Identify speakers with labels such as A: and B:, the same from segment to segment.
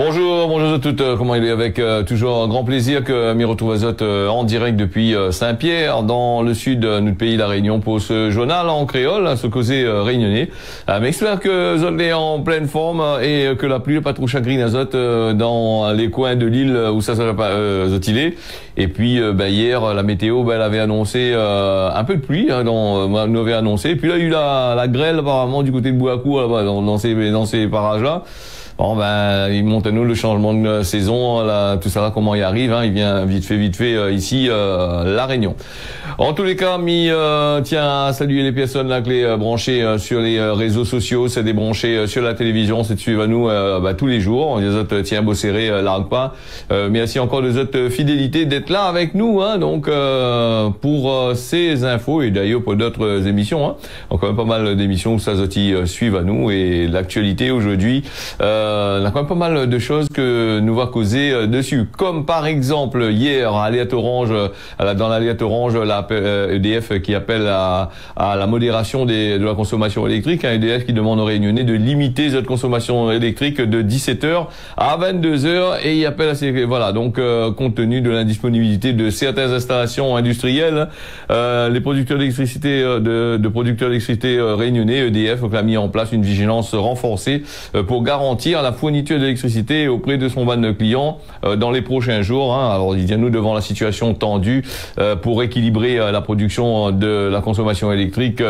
A: Bonjour, bonjour à toutes, comment il est avec toujours un grand plaisir que m'y retrouve à Zot en direct depuis Saint-Pierre, dans le sud de notre pays, la Réunion, pour ce journal en créole, ce causé réunionnais. Mais j'espère que Zot est en pleine forme et que la pluie n'est pas trop chagrine à Zot dans les coins de l'île où ça serait pas Zotilé. Et puis hier, la météo, elle avait annoncé un peu de pluie, nous avait annoncé. Et puis là, il y a eu la grêle apparemment du côté de Bouakou, là-bas, dans ces parages-là. Bon il montre à nous le changement de saison, là, tout ça là, comment il arrive, il vient vite fait ici la Réunion. En tous les cas, tiens à saluer les personnes là qui branchées sur les réseaux sociaux, c'est des branchés sur la télévision, c'est de suivre à nous tous les jours. Les autres tiens beau serré, largue pas. Merci encore des autres fidélité d'être là avec nous, donc pour ces infos et d'ailleurs pour d'autres émissions. Encore même pas mal d'émissions où ça suivent à nous et l'actualité aujourd'hui. On a quand même pas mal de choses que nous va causer dessus, comme par exemple hier Alerte Orange, dans l'Alerte Orange, la EDF qui appelle à la modération de la consommation électrique, EDF qui demande aux Réunionnais de limiter cette consommation électrique de 17h à 22h et il appelle à ces donc compte tenu de l'indisponibilité de certaines installations industrielles, les producteurs d'électricité de producteurs d'électricité réunionnais, EDF a mis en place une vigilance renforcée pour garantir la fourniture d'électricité auprès de son ban client dans les prochains jours. Alors il vient nous devant la situation tendue pour équilibrer la production de la consommation électrique.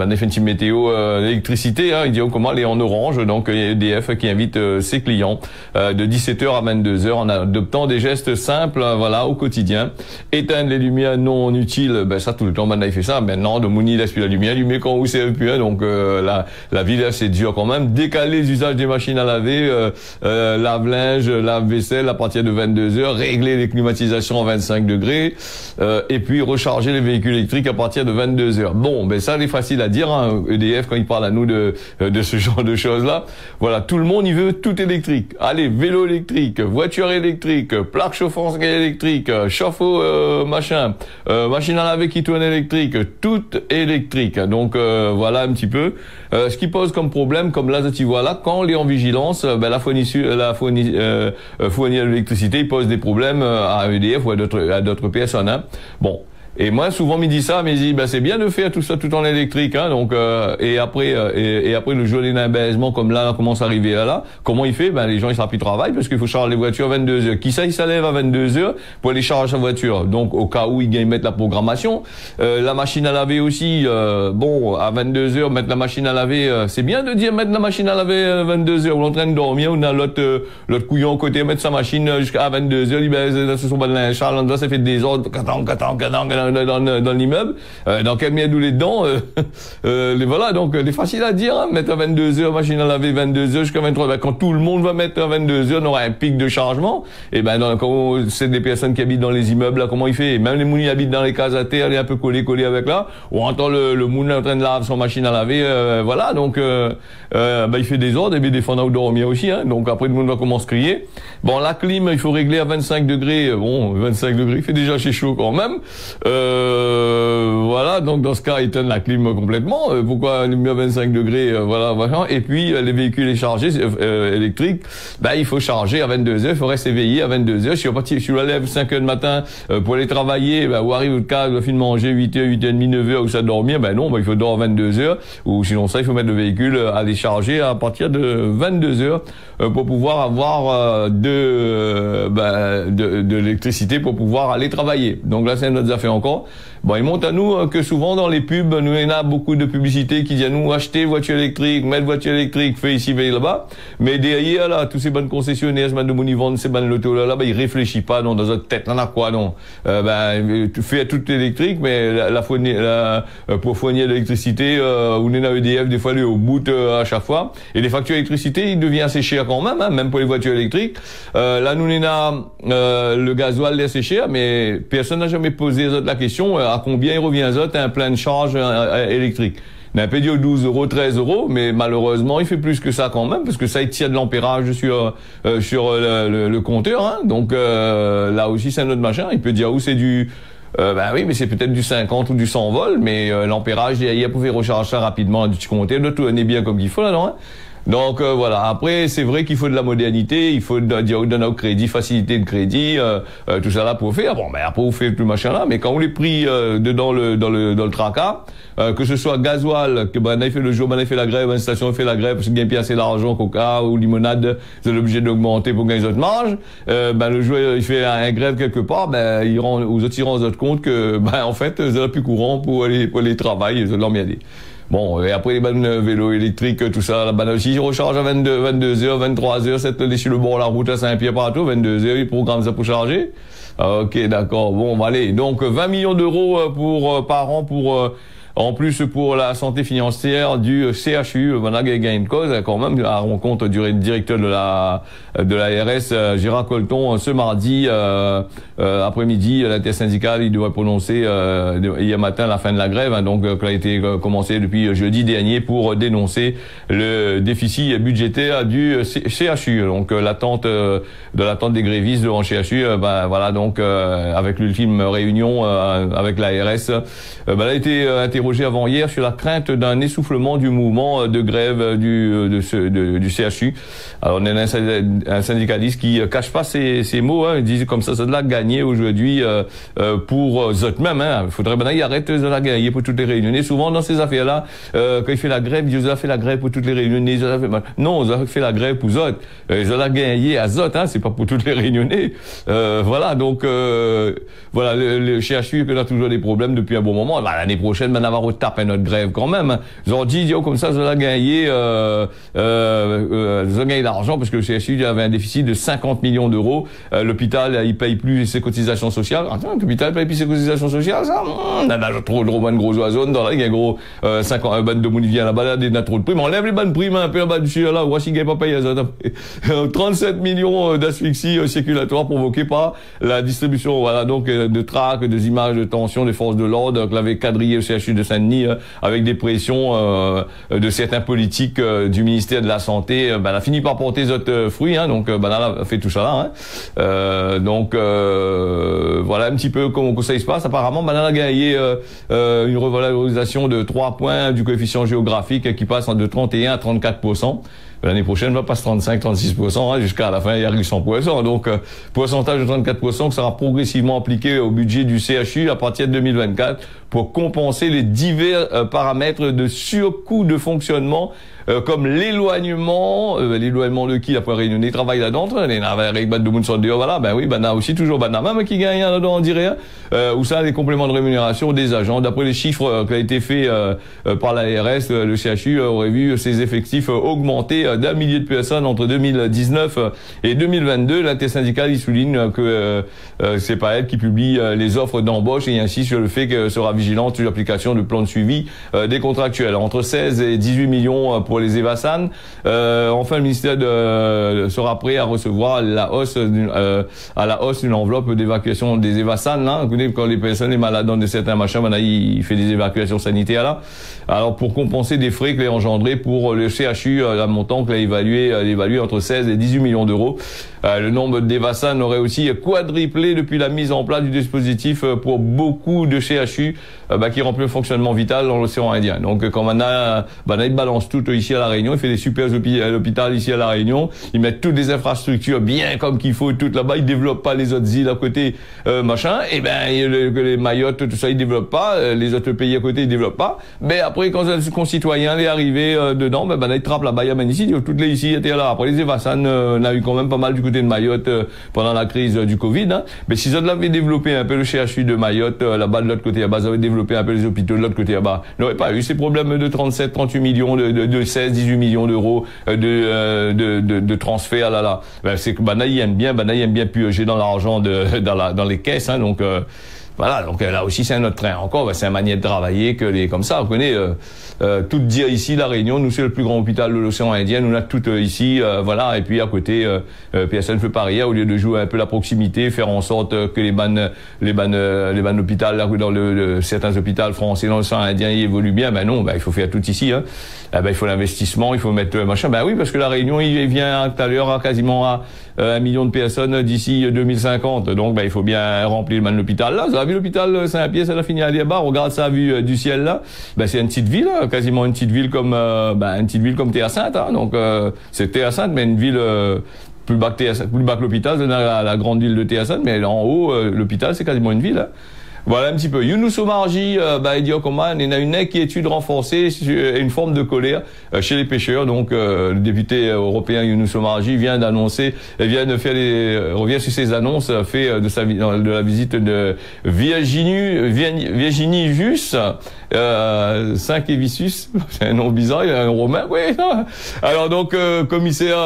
A: Définitive météo l'électricité, il dit comment elle est en orange, donc EDF qui invite ses clients de 17h à 22h en adoptant des gestes simples, au quotidien. Éteindre les lumières non utiles, ça tout le temps il fait ça. Maintenant de Mouni laisse plus la lumière allumée quand où c'est plus, donc la ville c'est dur quand même. Décaler les usages des machines à laver, lave-linge, lave-vaisselle à partir de 22h, régler les climatisations à 25 degrés, et puis recharger les véhicules électriques à partir de 22h. Bon, ça c'est facile à dire, EDF quand il parle à nous de ce genre de choses-là. Voilà, tout le monde il veut tout électrique. Allez, vélo électrique, voiture électrique, plaque chauffante électrique, chauffe-eau machine à laver qui tourne électrique, tout électrique. Donc voilà un petit peu ce qui pose comme problème, comme là tu vois là, quand on est en vigilance, la fourniture d'électricité pose des problèmes à EDF ou à d'autres personnes. Bon. Et moi, souvent, me dit ça, mais il dit, c'est bien de faire tout ça tout en électrique, donc, et après le jour des abaissements, comme là, commence à arriver là, comment il fait? Les gens, ils savent plus travailler parce qu'il faut charger les voitures à 22h. Qui ça, il s'élève à 22h pour aller charger sa voiture. Donc, au cas où ils mettent la programmation, la machine à laver aussi, à 22h, mettre la machine à laver, c'est bien de dire mettre la machine à laver à 22h, on est en train de dormir, on a l'autre couillon à côté, mettre sa machine jusqu'à 22h, il se sont là, ça fait des ordres, dans l'immeuble, dans quel mieux les dedans, donc c'est facile à dire, mettre à 22h, machine à laver 22h jusqu'à 23h. Quand tout le monde va mettre à 22h, on aura un pic de chargement. Et quand c'est des personnes qui habitent dans les immeubles, là, comment il fait? Même les mounis habitent dans les cases à terre, elle est un peu collé avec là. On entend le mouni en train de laver son machine à laver, donc il fait des ordres, et bien des fois on a dormir aussi, donc après le monde va commencer à crier. Bon, la clim, il faut régler à 25 degrés. Bon, 25 degrés, il fait déjà chez chaud quand même. Donc dans ce cas, éteindre la clim complètement. Pourquoi à 25 degrés, Et puis les véhicules chargés électriques, il faut charger à 22h, il faut rester éveillé à 22h. Si on lève 5h du matin pour aller travailler, ou arrive au cas, il faut manger 8h, 8h30, 9h, ou ça dormir, non, il faut dormir à 22h, ou sinon ça, il faut mettre le véhicule à décharger à partir de 22h pour pouvoir avoir de l'électricité pour pouvoir aller travailler. Donc là, c'est une autre affaire encore. Il montre à nous que souvent dans les pubs, nous il y a beaucoup de publicités qui disent à nous acheter voiture électrique, mettre voiture électrique, fait ici, fait là-bas. Mais derrière là, tous ces bonnes concessionnaires, ces bonnes de Mounivon, ces bonnes loto là, ils réfléchissent pas dans notre tête, on a quoi non. Tu fais tout électrique, mais pour fournir l'électricité, on est dans EDF des fois au bout à chaque fois. Et les factures d'électricité, il devient assez cher quand même, même pour les voitures électriques. Là nous on a le gasoil assez cher, mais personne n'a jamais posé la question à combien il revient un plein de charge électrique. On a payé 12 euros, 13 euros, mais malheureusement, il fait plus que ça quand même, parce que ça, il tire de l'ampérage sur le compteur, Donc là aussi, c'est un autre machin. Il peut dire où c'est du oui, mais c'est peut-être du 50 ou du 100 volts, mais l'ampérage, il pouvait recharger ça rapidement du compteur, de tout est bien comme il faut là, non? Donc voilà. Après, c'est vrai qu'il faut de la modernité, il faut donner au crédit, facilité de crédit, tout ça là pour faire. Bon, ben après vous faites tout machin là, mais quand on les pris dans le tracas, que ce soit gasoil, que ben il fait le jour, ben il fait la grève, une station fait la grève parce qu'il gagne bien assez d'argent, coca ou limonade, c'est l'obligé d'augmenter pour gagner les autres marges. Ben le joueur il fait un grève quelque part, ben il rend aux autres ils rendent compte que ben en fait c'est plus courant pour les travailler, c'est l'emmerder. Bon, et après les bonnes vélos électriques, tout ça, là-bas aussi, ils rechargent à 22h, 23h, c'est sur le bord de la route à Saint-Pierre partout, 22h, ils programment ça pour charger. Ok, d'accord, bon, bah, allez. Donc, 20 millions d'euros par an en plus pour la santé financière du CHU, voilà, gain une cause quand même à la rencontre du directeur de la RS, Gérard Colton, ce mardi après-midi, l'intersyndicale il devrait prononcer hier matin la fin de la grève, hein, donc qui a été commencée depuis jeudi dernier pour dénoncer le déficit budgétaire du CHU. Donc l'attente des grévistes devant le CHU, voilà, donc avec l'ultime réunion avec la RS, elle a été interrogée avant-hier sur la crainte d'un essoufflement du mouvement de grève du CHU. Alors on a un syndicaliste qui cache pas ses mots, hein, il dit comme ça de la gagner aujourd'hui pour eux même. Hein. Il faudrait bien qu'il arrête de la gagner pour toutes les réunions. Souvent dans ces affaires-là, quand il fait la grève, il dit vous avez fait la grève pour toutes les réunions. Non, vous avez fait la grève pour eux. Ils ont la gagné à eux, hein, c'est pas pour toutes les réunions. Voilà, donc voilà, le CHU a toujours des problèmes depuis un bon moment. L'année prochaine, on va retaper notre grève quand même. Ils ont dit, comme ça, ils ont gagné l'argent parce que le CHU avait un déficit de 50 millions d'euros. L'hôpital, il paye plus ses cotisations sociales. Attends, l'hôpital paye plus ses cotisations sociales, ça? On a trop de gros oiseaux dans là, il y a un gros 50 ban de monde vient là-bas, il y a trop de primes. On enlève les bonnes primes un peu là-bas dessus là, voici qu'il n'y a pas payé ça. 37 millions d'asphyxie circulatoire provoquées par la distribution, voilà, donc de tracts, des images de tension des forces de l'ordre, que l'avait quadrillé le CHU de Saint-Denis avec des pressions de certains politiques du ministère de la Santé. Elle a fini par porter les autres fruits, hein, donc elle a fait tout ça là. Hein. Donc voilà un petit peu comment ça se passe. Apparemment, elle a gagné une revalorisation de 3 points du coefficient géographique qui passe de 31 à 34%. L'année prochaine, va passer 35-36%, hein, jusqu'à la fin, il y a eu 100%. Donc, pourcentage de 34% qui sera progressivement appliqué au budget du CHU à partir de 2024 pour compenser les divers paramètres de surcoût de fonctionnement, comme l'éloignement de qui après réunion des travail là-dedans, les navires avec de monde sur voilà, ben oui, ben a aussi toujours même qui gagne là-dedans, on dirait, ou ça, les compléments de rémunération des agents. D'après les chiffres qui a été fait par la RS, le CHU aurait vu ses effectifs augmenter d'un millier de personnes entre 2019 et 2022. L'intersyndicale, il souligne que c'est pas elle qui publie les offres d'embauche et insiste sur le fait qu'elle sera vigilante sur l'application du plan de suivi des contractuels. Entre 16 et 18 millions pour les EVASAN. Enfin, le ministère sera prêt à recevoir la hausse d'une enveloppe d'évacuation des EVASAN. Là, quand les personnes sont malades dans certains machins, il fait des évacuations sanitaires là. Alors pour compenser des frais qu'il a engendrés pour le CHU, la montant qu'il a évalué entre 16 et 18 millions d'euros. Le nombre d'EVASAN aurait aussi quadruplé depuis la mise en place du dispositif pour beaucoup de CHU qui remplit le fonctionnement vital dans l'océan Indien. Donc quand il balance tout ici à La Réunion, il fait des super hôpitaux ici à La Réunion, ils mettent toutes des infrastructures bien comme qu'il faut, tout là-bas, ils développent pas les autres îles à côté, machin, et les Mayotte, tout ça, ils développent pas, les autres pays à côté, ils développent pas, mais après, quand les concitoyens est arrivé dedans, ils trappent là-bas, il y a ici, toutes les ici étaient là. Après, les EVASAN, on a eu quand même pas mal du côté de Mayotte pendant la crise du Covid, hein. Mais si ça l'avait développé un peu le CHU de Mayotte, là-bas de l'autre côté, là-bas, ça avait développé un peu les hôpitaux de l'autre côté, là-bas, il n'aurait pas eu ces problèmes de 37, 38 millions, de 16, 18 millions d'euros de transfert là. C'est que il aime bien piocher dans l'argent dans les caisses, hein, donc voilà, donc là aussi c'est un autre train encore, c'est une manière de travailler que comme ça, on connaît tout dire ici La Réunion, nous c'est le plus grand hôpital de l'océan Indien, nous on a tout ici, voilà, et puis à côté PSN fait pareil, au lieu de jouer un peu la proximité, faire en sorte que les bannes hôpitaux là, dans certains hôpitaux français dans l'océan Indien ils évoluent bien, non, il faut faire tout ici, hein. Il faut l'investissement, il faut mettre machin, oui, parce que La Réunion il vient tout à l'heure à quasiment à 1 million de personnes d'ici 2050, donc il faut bien remplir l'hôpital là, ça va vu l'hôpital Saint-Pierre, ça a fini à Liébar, regarde ça vue du ciel là. Ben, c'est une petite ville, quasiment une petite ville comme, Théa-Sainte, hein. Donc, c'est Théa-Sainte, mais une ville, plus bas que l'hôpital, c'est la grande ville de Théa-Sainte, mais en haut, l'hôpital, c'est quasiment une ville, hein. Voilà un petit peu. Younous Omarjee, il dit comment il y a une inquiétude renforcée et une forme de colère chez les pêcheurs. Donc le député européen Younous Omarjee revient sur ses annonces faites de la visite de Virginie Jus, 5 Evicius, c'est un nom bizarre, il y a un romain, oui. Alors donc commissaire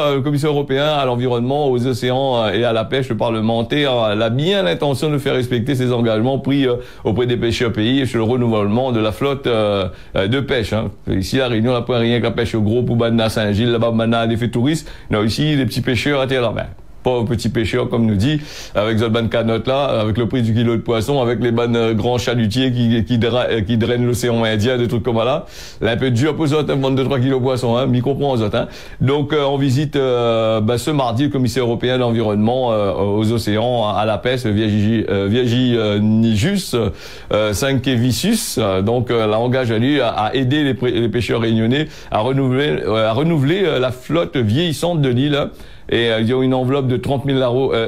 A: européen à l'environnement, aux océans et à la pêche, le parlementaire a bien l'intention de faire respecter ses engagements pris auprès des pêcheurs pays sur le renouvellement de la flotte de pêche. Hein. Ici, à la Réunion, on n'a pas rien que la pêche au gros pour Bana Saint-Gilles, là-bas, Bana des faits touristes. Non, ici, les petits pêcheurs à terre là. Ben, pas aux petits pêcheurs, comme nous dit, avec cette bonne canotte là, avec le prix du kilo de poisson, avec les bonnes grands chalutiers qui drainent l'océan Indien, des trucs comme ça. Là, un peu dur pour ça, vendre 2-3 kilos de poisson, hein, m'y comprend aux autres, hein. Donc, on visite, ce mardi, le commissaire européen de l'environnement, aux océans, à la pêche, Virginijus, 5 Vicius. Donc, là, engage à lui à aider les pêcheurs réunionnais à renouveler la flotte vieillissante de l'île, hein. Et il y a une enveloppe de 30 000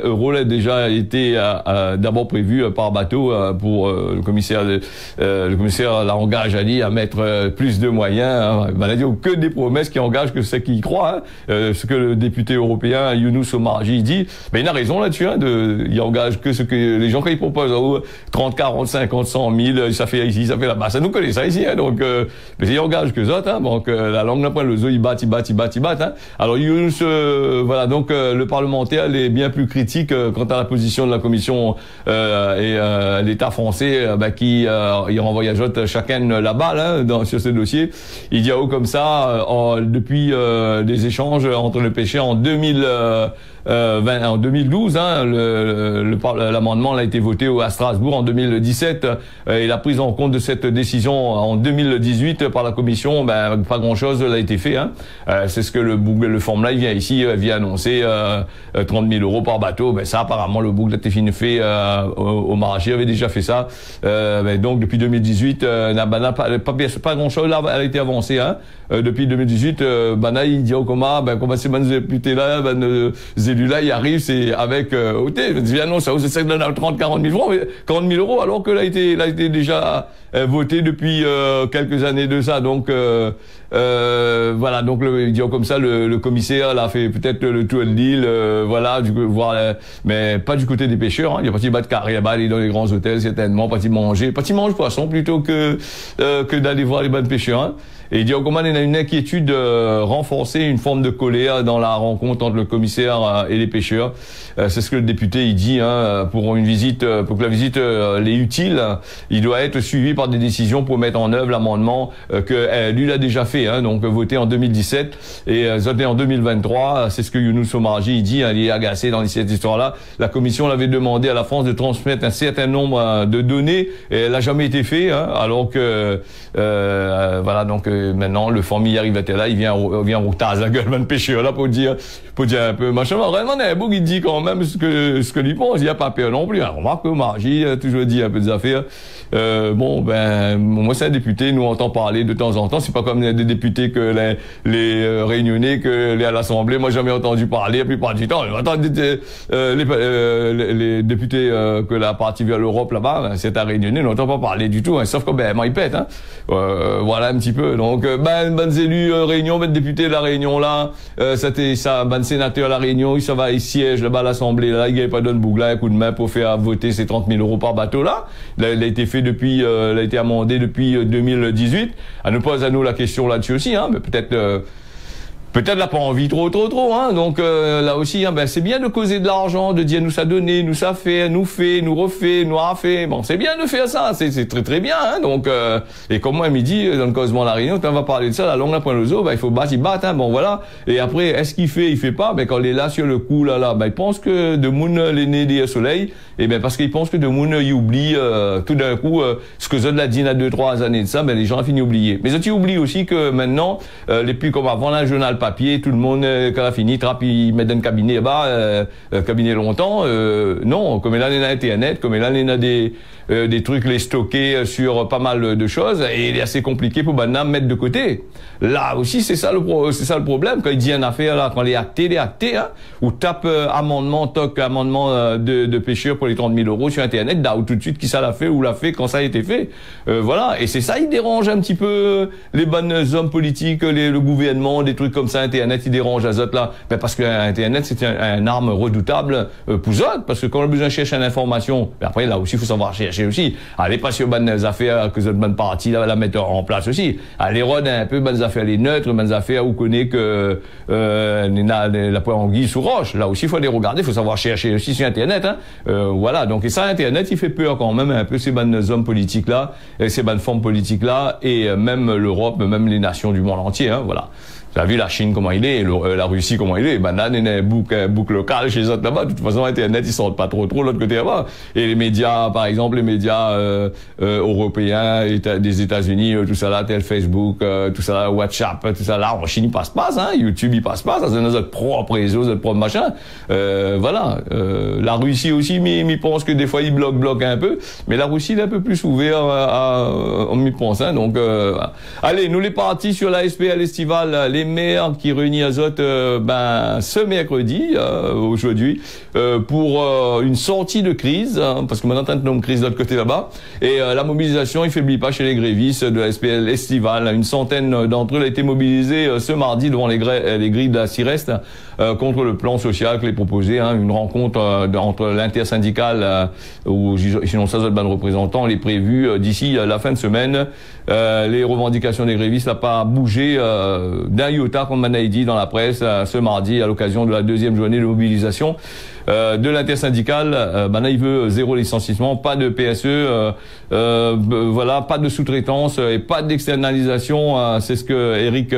A: euros là, déjà été d'abord prévue par bateau pour le commissaire. Le commissaire l'engage à mettre plus de moyens. Hein. Ben, il n'y a que des promesses qui engagent que ceux qui y croient. Hein. Ce que le député européen Younous Omarjee dit, ben, il a raison là-dessus. Hein, il engage que ce que les gens quand ils proposent 30, 40, 50, 100 000, ça fait ici, ça fait là-bas. Ça nous connaît ça ici. Hein, donc, mais il engage que ça. Hein, donc la langue n'a pas le zoo, il bat. Hein. Alors Younous, voilà. Donc le parlementaire est bien plus critique quant à la position de la Commission et l'État français qui il renvoyageote chacun la balle, hein, sur ce dossier. Il y a comme ça depuis des échanges entre le pêcheur en 2012, hein, l'amendement a été voté à Strasbourg en 2017 et la prise en compte de cette décision en 2018 par la Commission, pas grand-chose n'a été fait. Hein. C'est ce que le forme-là vient annoncer 30 000 euros par bateau. Ben ça, apparemment, le boucle a été fait au Marachis avait déjà fait ça. Donc depuis 2018, pas grand-chose a été avancé. Hein. Depuis 2018, il dit comment ces bonnes députés là, élus-là, ils arrivent, c'est avec non, ça c'est 30-40 000 francs, 40 000 euros, alors que là a été déjà voté depuis quelques années de ça. Donc voilà, donc il dit comme ça, le commissaire là a fait peut-être le tour de l'île, voilà, mais pas du côté des pêcheurs. Hein. Il y a pas de battre carré là-bas, aller dans les grands hôtels certainement, pas manger poisson plutôt que d'aller voir les bonnes pêcheurs. Hein. Et il dit comment il y a une inquiétude renforcée, une forme de colère dans la rencontre entre le commissaire et les pêcheurs. C'est ce que le député il dit, hein, pour que la visite est utile, il doit être suivi par des décisions pour mettre en œuvre l'amendement que lui l'a déjà fait, hein, donc voté en 2017 et voté en 2023. C'est ce que Younous Omarjee il dit, hein, il est agacé dans cette histoire-là. La Commission l'avait demandé à la France de transmettre un certain nombre de données et elle n'a jamais été fait, hein, alors que voilà, donc maintenant le famille arrive à là, il vient routard la gueule de pêcheur là pour dire un peu machin. Vraiment, Nabouk il dit quand même ce que lui pense, il n'y a pas peur non plus. Hein. Remarque que Omarjee a toujours dit un peu des affaires. Moi c'est un député, nous on entend parler de temps en temps, c'est pas comme des députés que les réunionnais que à l'Assemblée, moi j'ai jamais entendu parler la plupart du temps. Les députés que la partie vers l'Europe là-bas, c'est un réunionnais, on n'entend pas parler du tout, hein, sauf que ils pètent, hein. Voilà un petit peu. Donc bonnes élus Réunion, bonnes députés de la Réunion là, bonnes sénateurs à la Réunion, ça va, ils siègent là-bas à l'Assemblée là, il n'y a pas donné bougla un coup de main pour faire voter ces 30 000 euros par bateau là. Il a été fait depuis, il a été amendé depuis 2018. Elle nous pose à nous la question là-dessus aussi, hein, mais peut-être n'a pas envie trop, hein. Donc là aussi, hein, c'est bien de causer de l'argent, de dire nous ça donné, nous ça fait, nous refait, nous a fait. Bon, c'est bien de faire ça, c'est très très bien. Hein. Donc et comme moi midi dans le causement la Réunion, quand on va parler de ça, la langue la pointe le zoo, il faut battre, hein. Bon voilà. Et après, est-ce qu'il fait pas? Quand il est là sur le coup là, il pense que de Moon l'aîné des soleil. Et parce qu'il pense que de Moon il oublie tout d'un coup ce que Zod l'a dit il y a 2-3 années de ça, les gens ont fini d'oublier. Mais ils oublient aussi que maintenant les plus comme avant là, journal papier, tout le monde, quand il a fini, trappe, il met dans le cabinet, cabinet longtemps, non, comme là, il y a Internet, comme là, il y a des trucs les stocker sur pas mal de choses, et il est assez compliqué pour Banam mettre de côté. Là aussi, c'est ça le problème. Quand il dit une affaire, là, quand les actés, hein, ou tape amendement de pêcheur pour les 30 000 € sur Internet, là, ou tout de suite, qui ça l'a fait, ou l'a fait, quand ça a été fait. Voilà. Et c'est ça, il dérange un petit peu les bonnes hommes politiques, le gouvernement, des trucs comme ça, Internet, il dérange Azot, là. Ben, parce que Internet, c'est un arme redoutable pour Zot, parce que quand on a besoin de chercher une information, ben après, là aussi, il faut savoir chercher aussi. Allez pas sur bonnes affaires que Zot bonne partie, là, la mettre en place aussi. Allez rôder un peu bonnes affaires les neutres, bonnes affaires où connaît que la poire anguille sous roche. Là aussi, il faut les regarder, il faut savoir chercher aussi sur Internet. Hein. Voilà, donc et ça, Internet, il fait peur quand même un peu ces bonnes hommes politiques-là, ces bonnes formes politiques-là, et même l'Europe, même les nations du monde entier. Hein, voilà. Vous avez vu la Chine comment il est, la Russie comment il est. Ben là, il y a un bouc local chez eux là-bas. De toute façon, Internet, ils sortent pas trop de l'autre côté là-bas. Et les médias, par exemple, les médias européens, des États-Unis, tout ça là, tel Facebook, tout ça là, WhatsApp, tout ça là, en Chine, il passe pas, hein. YouTube, il passe pas. Ça, c'est notre propre réseau, notre propre machin. Voilà. La Russie aussi, m'y pense que des fois, il bloque un peu. Mais la Russie, il est un peu plus ouvert on m'y pense, hein. Donc, allez, nous les partis sur la SPL estivale, les maires qui réunissent Azot ce mercredi, aujourd'hui, pour une sortie de crise, hein, parce que maintenant, on a une crise de l'autre côté là-bas, et la mobilisation, il faiblit pas chez les grévistes de la SPL estivale. Une centaine d'entre eux ont été mobilisés ce mardi devant les grilles de la CIREST contre le plan social que les proposé, hein, une rencontre entre l'intersyndicale ou sinon ça, le représentant, est prévue d'ici la fin de semaine. Les revendications des grévistes n'ont pas bougé d'un iota, comme on a dit dans la presse ce mardi à l'occasion de la deuxième journée de mobilisation de l'intersyndicale. Il veut zéro licenciement, pas de PSE, voilà, pas de sous-traitance et pas d'externalisation. C'est ce que Eric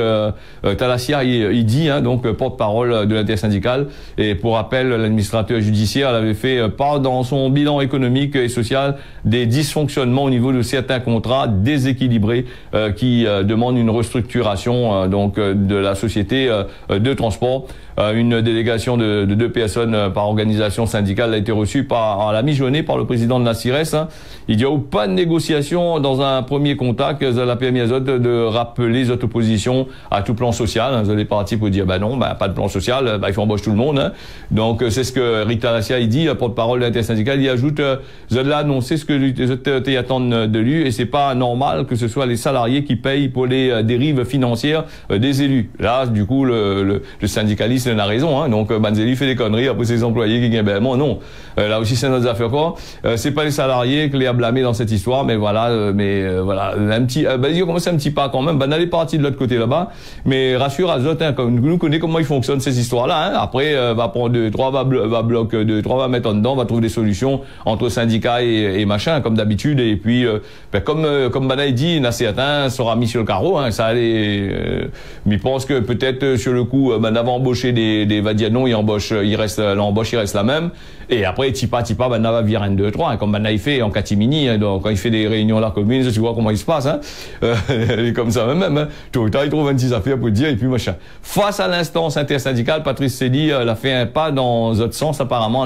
A: Talassia il dit, hein, donc porte-parole de l'intersyndicale. Et pour rappel, l'administrateur judiciaire avait fait part dans son bilan économique et social des dysfonctionnements au niveau de certains contrats déséquilibrés qui demandent une restructuration de la société de transport. Une délégation de 2 personnes par organisation syndicale a été reçue à la mi-journée par le président de la CIRES. Hein. Il n'y a eu pas de négociation dans un premier contact. Ça a permis à Zot de rappeler les autres oppositions à tout plan social. Hein. Zot est parti pour dire, non, pas de plan social, il faut embaucher tout le monde. Hein. Donc, c'est ce que Rick Talassia, il dit, porte-parole de l'intersyndicale. Il ajoute, Zot l'a annoncé ce que Zot attendent de lui, et c'est pas normal que ce soit les salariés qui payent pour les dérives financières des élus. Là, du coup, le syndicaliste a raison, hein. Donc Banzeli fait des conneries après ses employés qui gagnent. Non, là aussi c'est notre affaire quoi. C'est pas les salariés que les a blâmés dans cette histoire, mais voilà, voilà, un petit, il commence un petit pas quand même. Elle est partie de l'autre côté là-bas, mais rassure Azot, hein, comme nous connaissons comment ils fonctionnent ces histoires-là. Hein. Après, va prendre 2-3, va bloquer 2-3, va mettre en dedans, va trouver des solutions entre syndicats et machin, comme d'habitude. Et puis, comme Banaï dit, il y en a certains sera mis sur le carreau. Hein, ça allait. Mais je pense que peut-être sur le coup, avant embaucher des Vadianon, l'embauche il reste la même. Et après, tipa, va virer un 2, 3, hein, comme il fait en catimini, hein, donc quand il fait des réunions à la commune, tu vois comment il se passe, hein. Il est comme ça même, hein. Tout le temps, il trouve 26 affaires pour dire, et puis machin. Face à l'instance intersyndicale, Patrice Sédi a fait un pas dans l'autre sens, apparemment,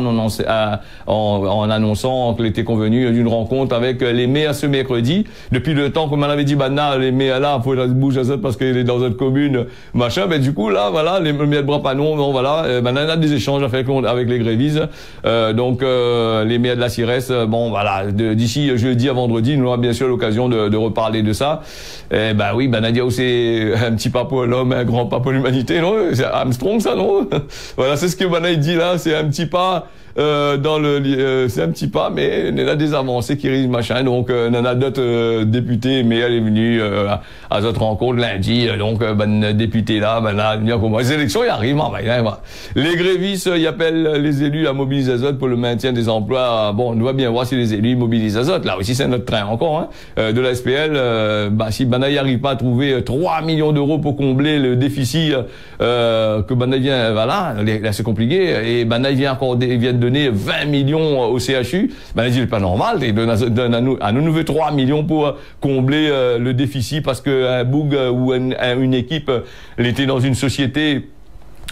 A: en annonçant qu'il était convenu d'une rencontre avec les maires ce mercredi. Depuis le temps, comme on avait dit, les maires là, faut bouger à ça parce qu'il est dans notre commune, machin, mais du coup, là, voilà, les maires de Brapanon, voilà, maintenant, on a des échanges avec les grévistes. Les maires de la CIRES, voilà, d'ici jeudi à vendredi, nous aurons bien sûr l'occasion de reparler de ça. Oui, Nadia, c'est un petit pas pour l'homme, un grand pas pour l'humanité, non? C'est Armstrong, ça, non? Voilà, c'est ce que Banaï dit là, c'est un petit pas c'est un petit pas, mais il y a des avancées qui risquent machin. Donc, il y en a d'autres députés, mais elle est venue à cette rencontre lundi. Donc, député là, bien comment les élections, il arrive. Les grévistes, ils appellent les élus à mobiliser Azot pour le maintien des emplois. Bon, on va bien voir si les élus mobilisent Azot. Là aussi, c'est notre train encore, hein, de la SPL. Si Banaï n'arrive pas à trouver 3 millions d'euros pour combler le déficit que Banaï vient, voilà, là c'est compliqué. Et Banaï vient donner 20 millions au CHU. Ben, il dit, c'est pas normal, il donne à nous veut 3 millions pour combler le déficit parce qu'un boug ou une équipe, elle était dans une société.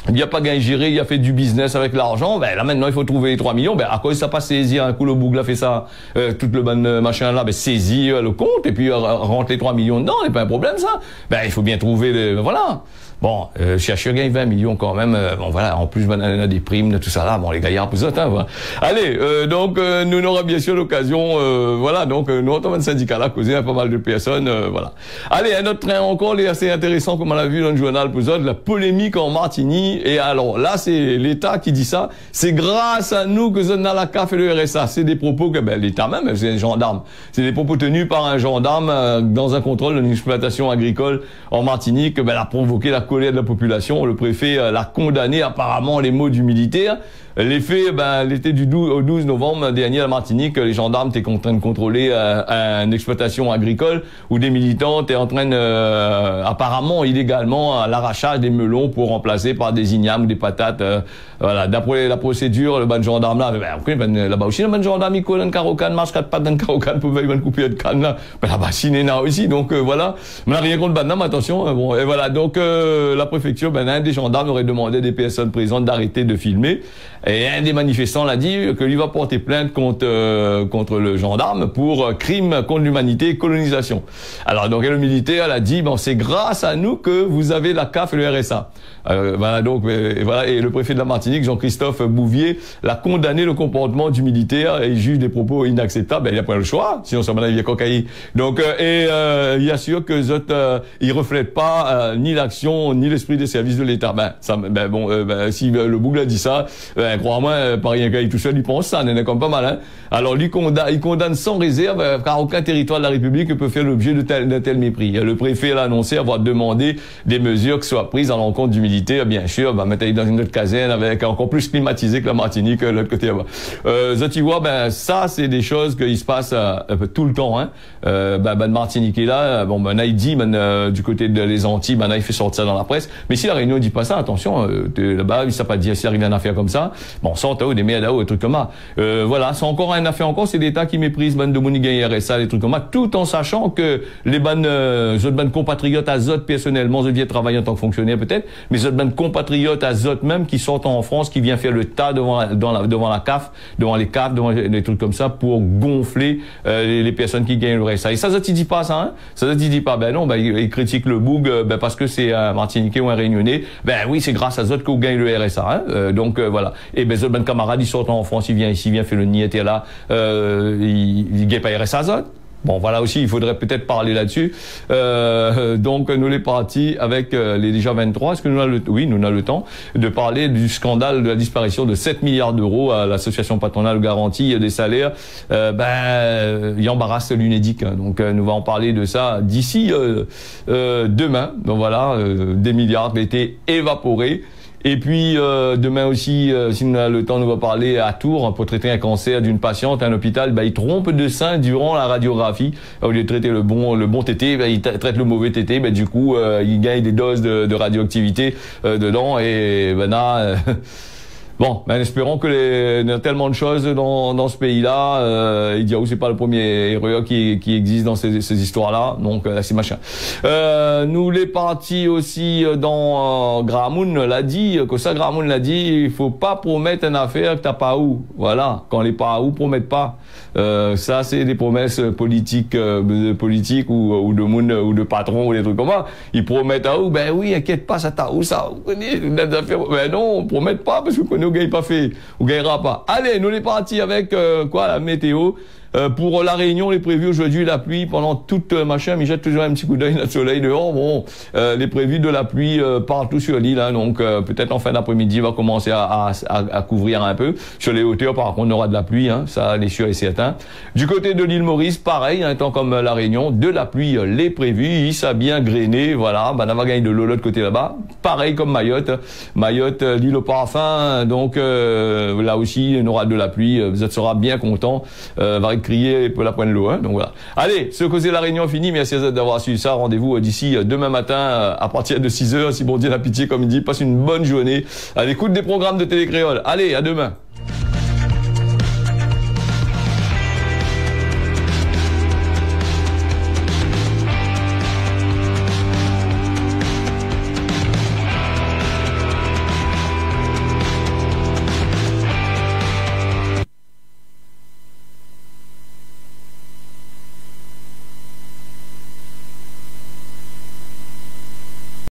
A: Il n'y a pas gagné gérer, il a fait du business avec l'argent. Ben là maintenant il faut trouver les 3 millions. Ben à quoi ça pas saisir un coup le boug là fait ça, tout le bon machin là, ben saisit le compte et puis rentre les 3 millions dedans, c'est pas un problème ça. Ben il faut bien trouver voilà. Bon, CHU gagne 20 millions quand même. Bon voilà, en plus on a des primes, de tout ça là. Bon les gaillards plus autres. Hein, voilà. Allez, donc nous aurons bien sûr l'occasion. Voilà, donc nous avons un syndicat là causé à pas mal de personnes. Voilà. Allez, un autre train encore, est assez intéressant comme on l'a vu dans le journal plus autres, la polémique en Martinique. Et alors là, c'est l'État qui dit ça. C'est grâce à nous que on a la CAF et le RSA. C'est des propos que l'État même, c'est un gendarme. C'est des propos tenus par un gendarme dans un contrôle d'une exploitation agricole en Martinique. Elle a provoqué la colère de la population. Le préfet l'a condamné apparemment les mots du militaire. Les faits, l'été du 12 au 12 novembre dernier à la Martinique, les gendarmes étaient en train de contrôler une exploitation agricole où des militants étaient en train apparemment illégalement l'arrachage des melons pour remplacer par des ignames ou des patates. Voilà, d'après la procédure, le ban gendarme là, là-bas aussi le ban gendarme il colle un carocan, marche quatre pattes dans le carocan pour venir couper de canne là. Là-bas Sinéna aussi, donc voilà. On n'a rien contre ban, mais attention. Bon, et voilà, donc la préfecture, un des gendarmes aurait demandé à des personnes présentes d'arrêter de filmer. Et un des manifestants l'a dit que lui va porter plainte contre le gendarme pour crime contre l'humanité et colonisation. Alors donc le militaire l'a dit c'est grâce à nous que vous avez la CAF et le RSA. Voilà donc voilà, et le préfet de la Martinique Jean-Christophe Bouvier l'a condamné le comportement du militaire et il juge des propos inacceptables. Il a pas le choix, sinon ça m'en vient cocaïne. Donc il assure que il reflète pas ni l'action ni l'esprit des services de l'État. Si le Boug a dit ça, crois-moi, pas rien qu'à tout seul, il pense ça, il en a comme pas mal. Hein. Alors lui il condamne sans réserve, car aucun territoire de la République ne peut faire l'objet d'un tel mépris. Le préfet l'a annoncé avoir demandé des mesures qui soient prises à l'encontre du militaire, bien sûr, mettre dans une autre caserne avec encore plus climatisé que la Martinique, de l'autre côté là-bas. Tu vois, ça c'est des choses qui se passent tout le temps. Hein. Martinique est là, il dit, du côté des Antilles, il fait sortir ça dans la presse. Mais si la Réunion dit pas ça, attention, là-bas, il ne pas dire si arrive une affaire comme ça. Bon, sans des merdes, des trucs comme ça. Voilà, c'est encore une affaire encore, c'est l'État qui méprise de Monique et RSA, des trucs comme ça, tout en sachant que les bonnes compatriotes à Zot personnellement, je viens travailler en tant que fonctionnaire peut-être, mais les bonnes compatriotes à Zot même qui sont en France, qui viennent faire le tas devant la CAF, devant les CAF, devant des trucs comme ça pour gonfler les personnes qui gagnent le RSA. Et ça il dit pas ça, hein. Ça il dit pas, non, il critique le Boug, parce que c'est un Martiniquais ou un Réunionnais. Oui, c'est grâce à Zot qu'on gagne le RSA, hein. Donc voilà. Et les bonnes camarades, ils sortent en France, ils viennent ici, faire le niette là, il gagne pas RSA Zot. Bon, voilà aussi, il faudrait peut-être parler là-dessus. Donc, nous les partis avec les déjà 23. Est-ce que nous avons le temps de parler du scandale de la disparition de 7 milliards d'euros à l'association patronale garantie des salaires. Il embarrasse l'UNEDIC. Donc, nous allons en parler de ça d'ici demain. Donc voilà, des milliards qui ont été évaporés. Et puis demain aussi, si nous avons le temps, nous va parler à Tours pour traiter un cancer d'une patiente à un hôpital. Il trompe de sein durant la radiographie. Au lieu de traiter le bon tété, il traite le mauvais tété. Du coup, il gagne des doses de radioactivité dedans. Et bon, espérons que il y a tellement de choses dans ce pays-là. Idiaou, c'est pas le premier héros qui existe dans ces histoires-là. Donc, c'est machin. Nous les partis aussi dans Gramoun l'a dit, que ça Gramoun l'a dit, il faut pas promettre une affaire que t'as pas où. Voilà, quand les pas où promettent pas. Ça c'est des promesses politiques ou de monde ou de patron ou des trucs comme ça. Ils promettent à où, oui, inquiète pas, ça t'a où ça. Vous connaissez des affaires. Non, on promet pas parce que on gagne pas fait, on gagnera pas. Allez, nous les partis avec la météo. Pour la Réunion, les prévus aujourd'hui la pluie pendant toute machin, mais jette toujours un petit coup d'œil dans le soleil dehors. Bon, les prévus de la pluie partout sur l'île, hein, donc peut-être en fin d'après-midi va commencer à couvrir un peu. Sur les hauteurs, par contre, on aura de la pluie, hein, ça les sûr et certain. Du côté de l'île Maurice, pareil, un temps comme la Réunion, de la pluie les prévus, ça a bien grainé, voilà, on va gagner de l'eau de l'autre côté là-bas. Pareil comme Mayotte, l'île au parfum, donc là aussi on aura de la pluie, vous serez bien content, va crier pour la pointe de l'eau, hein, donc voilà. Allez, ce causer la Réunion fini, merci à vous d'avoir suivi ça, rendez-vous d'ici demain matin à partir de 6h, si bon Dieu n'a pitié comme il dit, passe une bonne journée à l'écoute des programmes de Télé Créole. Allez, à demain.